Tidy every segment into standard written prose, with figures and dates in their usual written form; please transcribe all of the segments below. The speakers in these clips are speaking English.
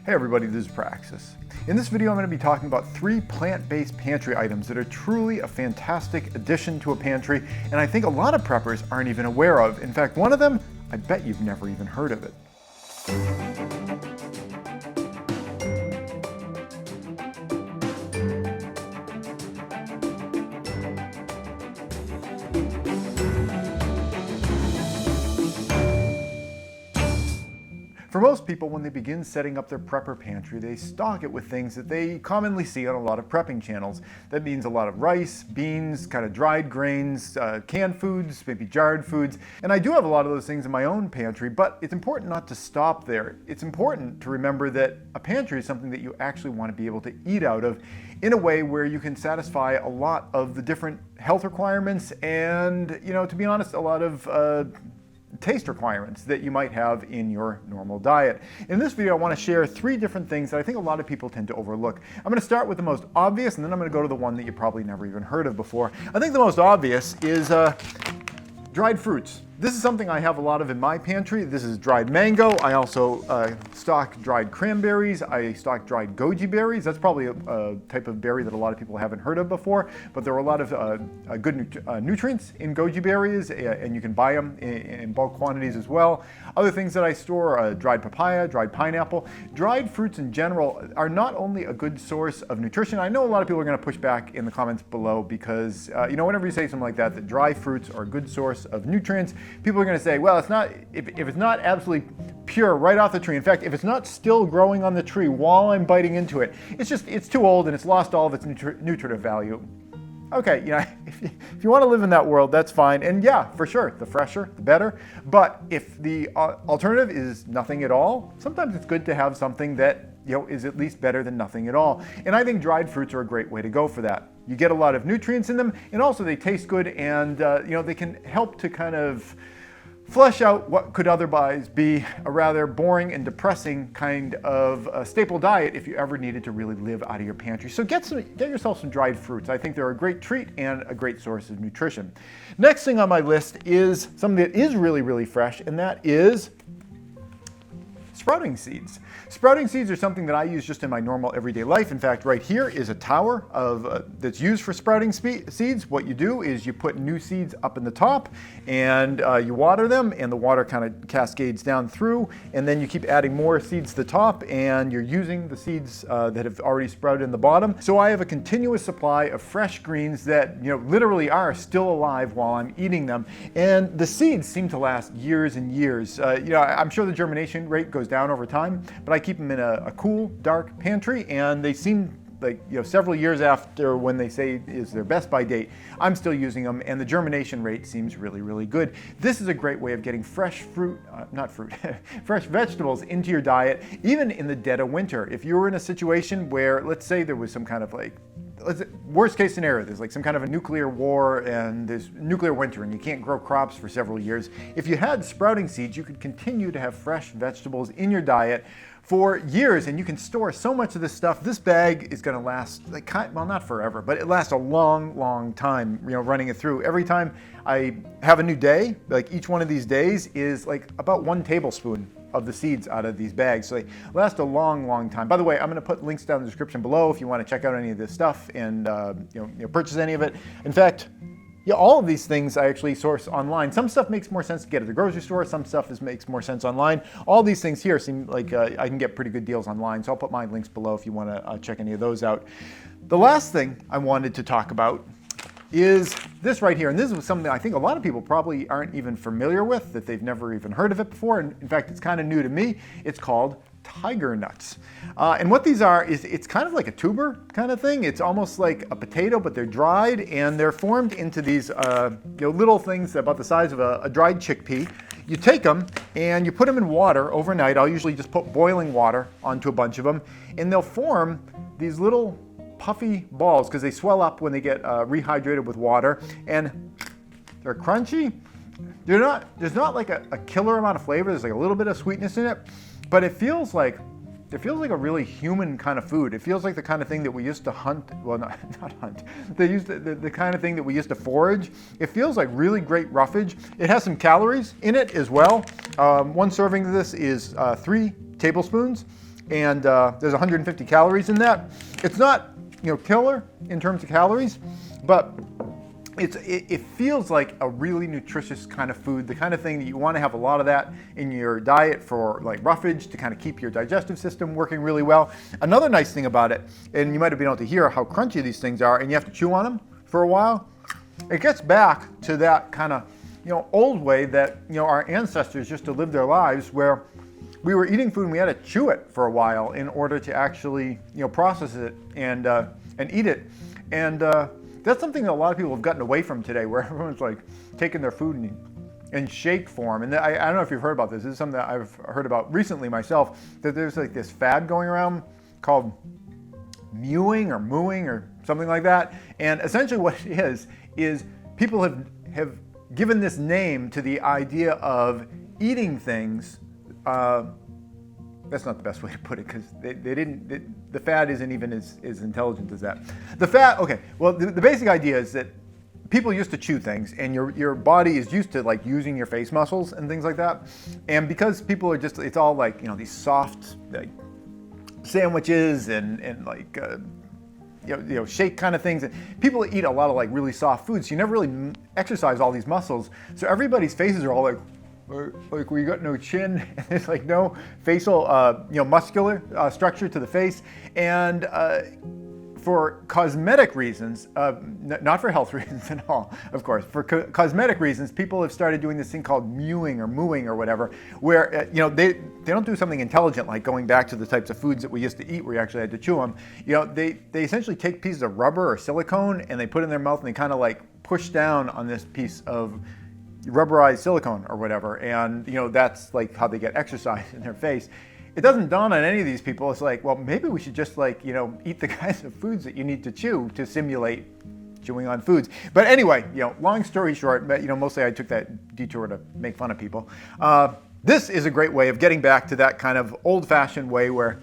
Hey everybody, this is Praxis. In this video I'm going to be talking about 3 plant-based pantry items that are truly a fantastic addition to a pantry and I think a lot of preppers aren't even aware of. In fact, one of them, I bet you've never even heard of it. For most people, when they begin setting up their prepper pantry, they stock it with things that they commonly see on a lot of prepping channels. That means a lot of rice, beans, kind of dried grains, canned foods, maybe jarred foods. And I do have a lot of those things in my own pantry, but it's important not to stop there. It's important to remember that a pantry is something that you actually want to be able to eat out of in a way where you can satisfy a lot of the different health requirements and, to be honest, a lot of taste requirements that you might have in your normal diet. In this video, I want to share 3 different things that I think a lot of people tend to overlook. I'm going to start with the most obvious, and then I'm going to go to the one that you probably never even heard of before. I think the most obvious is dried fruits. This is something I have a lot of in my pantry. This is dried mango. I also stock dried cranberries. I stock dried goji berries. That's probably a type of berry that a lot of people haven't heard of before, but there are a lot of good nutrients in goji berries, and you can buy them in bulk quantities as well. Other things that I store are dried papaya, dried pineapple. Dried fruits in general are not only a good source of nutrition. I know a lot of people are going to push back in the comments below because, whenever you say something like that dry fruits are a good source of nutrients, people are going to say, well, it's not, if it's not absolutely pure right off the tree. In fact, if it's not still growing on the tree while I'm biting into it, it's too old and it's lost all of its nutritive value. Okay, if you want to live in that world, that's fine. And yeah, for sure, the fresher, the better. But if the alternative is nothing at all, sometimes it's good to have something that is at least better than nothing at all. And I think dried fruits are a great way to go for that. You get a lot of nutrients in them, and also they taste good, and they can help to kind of flesh out what could otherwise be a rather boring and depressing kind of staple diet if you ever needed to really live out of your pantry. So get yourself some dried fruits. I think they're a great treat and a great source of nutrition. Next thing on my list is something that is really, really fresh, and that is sprouting seeds. Sprouting seeds are something that I use just in my normal everyday life. In fact, right here is a tower that's used for sprouting seeds. What you do is you put new seeds up in the top and you water them, and the water kind of cascades down through, and then you keep adding more seeds to the top, and you're using the seeds that have already sprouted in the bottom. So I have a continuous supply of fresh greens that literally are still alive while I'm eating them, and the seeds seem to last years and years. I'm sure the germination rate goes down over time, but I keep them in a cool, dark pantry, and they seem like several years after when they say is their best by date, I'm still using them, and the germination rate seems really, really good. This is a great way of getting fresh fresh vegetables into your diet, even in the dead of winter. If you were in a situation where, let's say there was some kind of worst case scenario, there's some kind of a nuclear war and there's nuclear winter and you can't grow crops for several years. If you had sprouting seeds, you could continue to have fresh vegetables in your diet for years, and you can store so much of this stuff. This bag is going to last, well, not forever, but it lasts a long, long time, running it through. Every time I have a new day, each one of these days is about 1 tablespoon of the seeds out of these bags. So they last a long, long time. By the way, I'm going to put links down in the description below if you want to check out any of this stuff and purchase any of it. In fact, all of these things I actually source online. Some stuff makes more sense to get at the grocery store. Some stuff makes more sense online. All these things here seem like I can get pretty good deals online. So I'll put my links below if you want to check any of those out. The last thing I wanted to talk about is this right here. And this is something I think a lot of people probably aren't even familiar with, that they've never even heard of it before. And in fact, it's kind of new to me. It's called tiger nuts. And what these are is it's kind of like a tuber kind of thing. It's almost like a potato, but they're dried, and they're formed into these little things about the size of a dried chickpea. You take them and you put them in water overnight. I'll usually just put boiling water onto a bunch of them, and they'll form these little puffy balls because they swell up when they get rehydrated with water, and they're crunchy. There's not like a killer amount of flavor. There's a little bit of sweetness in it, but it feels like a really human kind of food. It feels like the kind of thing that we used to hunt. Well, not hunt. The kind of thing that we used to forage. It feels like really great roughage. It has some calories in it as well. 1 serving of this is 3 tablespoons. and there's 150 calories in that. It's not, killer in terms of calories, but it feels like a really nutritious kind of food, the kind of thing that you want to have a lot of that in your diet for like roughage to kind of keep your digestive system working really well. Another nice thing about it, and you might have been able to hear how crunchy these things are, and you have to chew on them for a while. It gets back to that kind of, old way that, our ancestors used to live their lives, where we were eating food and we had to chew it for a while in order to actually, process it and eat it. And that's something that a lot of people have gotten away from today, where everyone's like taking their food in shake form. And I don't know if you've heard about this. This is something that I've heard about recently myself, that there's like this fad going around called mewing or mooing or something like that. And essentially what it is people have given this name to the idea of eating things. That's not the best way to put it, because the fad isn't even as intelligent as that. The basic idea is that people used to chew things, and your body is used to like using your face muscles and things like that. And because people are it's all like, these soft like sandwiches and like, shake kind of things. And people eat a lot of like really soft foods. So you never really exercise all these muscles. So everybody's faces are all like we got no chin, and there's like no facial, muscular structure to the face. And for cosmetic reasons, not for health reasons at all, of course, for cosmetic reasons, people have started doing this thing called mewing or mooing or whatever, where, they don't do something intelligent like going back to the types of foods that we used to eat where you actually had to chew them. They essentially take pieces of rubber or silicone and they put it in their mouth and they kind of like push down on this piece of rubberized silicone or whatever, and that's like how they get exercise in their face. It doesn't dawn on any of these people. It's like, well, maybe we should just like eat the kinds of foods that you need to chew to simulate chewing on foods. But anyway, long story short, mostly I took that detour to make fun of people. This is a great way of getting back to that kind of old-fashioned way where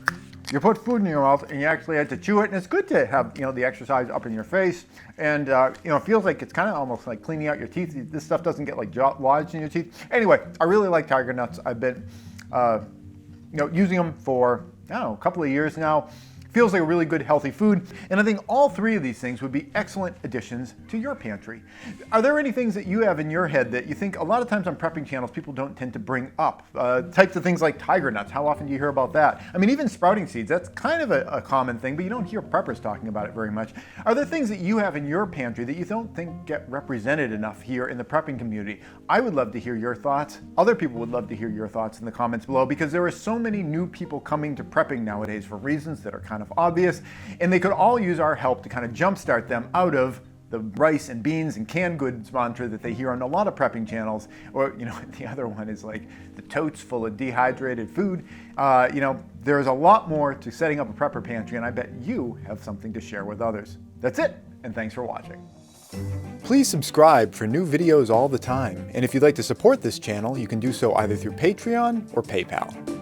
you put food in your mouth and you actually had to chew it, and it's good to have the exercise up in your face, and it feels like it's kind of almost like cleaning out your teeth. This stuff doesn't get like lodged in your teeth. Anyway, I really like tiger nuts. I've been using them for a couple of years now. Feels like a really good healthy food, and I think all three of these things would be excellent additions to your pantry. Are there any things that you have in your head that you think a lot of times on prepping channels people don't tend to bring up? Types of things like tiger nuts, how often do you hear about that? I mean, even sprouting seeds, that's kind of a common thing, but you don't hear preppers talking about it very much. Are there things that you have in your pantry that you don't think get represented enough here in the prepping community? I would love to hear your thoughts. Other people would love to hear your thoughts in the comments below, because there are so many new people coming to prepping nowadays for reasons that are kind of obvious, and they could all use our help to kind of jumpstart them out of the rice and beans and canned goods mantra that they hear on a lot of prepping channels. Or the other one is like the totes full of dehydrated food. There's a lot more to setting up a prepper pantry, and I bet you have something to share with others. That's it, and thanks for watching. Please subscribe for new videos all the time, and if you'd like to support this channel, you can do so either through Patreon or PayPal.